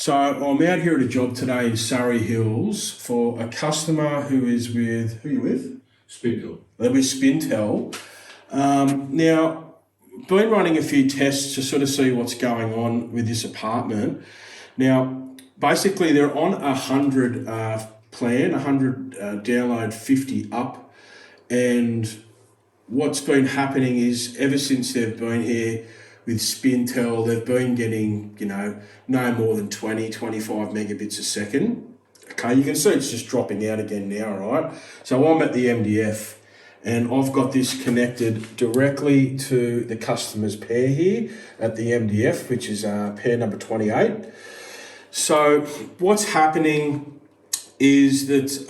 So I'm out here at a job today in Surrey Hills for a customer who is with, who are you with? Spintel. They're with Spintel. Now, been running a few tests to sort of see what's going on with this apartment. Now, basically they're on a 100 plan, 100 download, 50 up. And what's been happening is ever since they've been here with Spintel, they've been getting, no more than 20, 25 megabits a second. Okay, you can see it's just dropping out again now, right? So I'm at the MDF and I've got this connected directly to the customer's pair here at the MDF, which is pair number 28. So what's happening is that,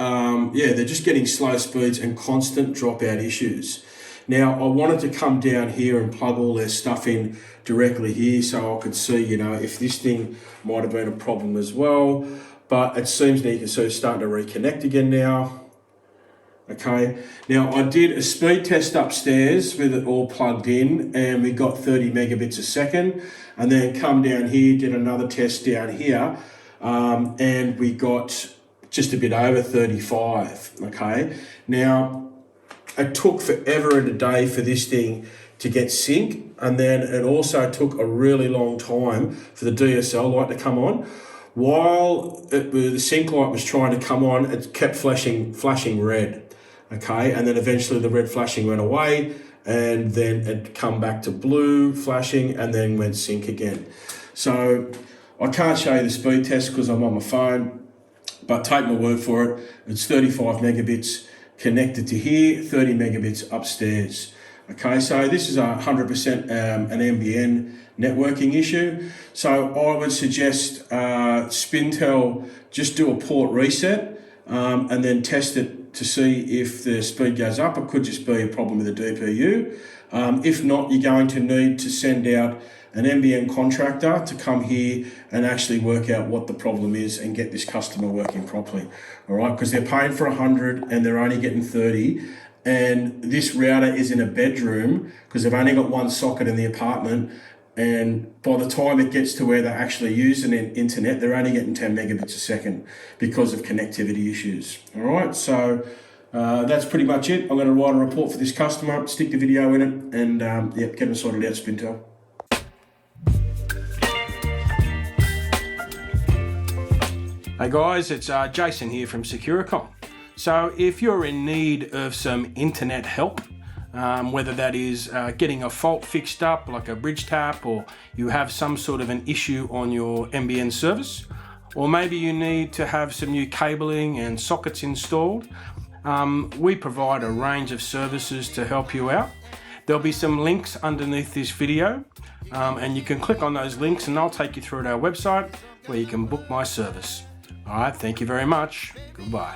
they're just getting slow speeds and constant dropout issues. Now, I wanted to come down here and plug all their stuff in directly here so I could see, if this thing might have been a problem as well. But it seems that you can see it's starting to reconnect again now. Okay, now I did a speed test upstairs with it all plugged in and we got 30 megabits a second. And then come down here, did another test down here, and we got just a bit over 35, okay? Now, it took forever and a day for this thing to get sync, and then it also took a really long time for the DSL light to come on. While the sync light was trying to come on, it kept flashing red, okay? And then eventually the red flashing went away, and then it come back to blue flashing, and then went sync again. So I can't show you the speed test because I'm on my phone, but take my word for it, it's 35 megabits connected to here, 30 megabits upstairs. Okay, so this is 100% an NBN networking issue. So I would suggest Spintel just do a port reset and then test it to see if the speed goes up. It could just be a problem with the DPU. If not, you're going to need to send out an NBN contractor to come here and actually work out what the problem is and get this customer working properly. All right, because they're paying for 100 and they're only getting 30. And this router is in a bedroom because they've only got one socket in the apartment. And by the time it gets to where they're actually using internet, they're only getting 10 megabits a second because of connectivity issues. All right, so that's pretty much it. I'm going to write a report for this customer, stick the video in it, and get them sorted out, Spintel. Hey guys, it's Jason here from Securicom. So if you're in need of some internet help, whether that is getting a fault fixed up like a bridge tap, or you have some sort of an issue on your NBN service, or maybe you need to have some new cabling and sockets installed, we provide a range of services to help you out. There'll be some links underneath this video and you can click on those links and I'll take you through to our website where you can book my service. All right, thank you very much. Goodbye.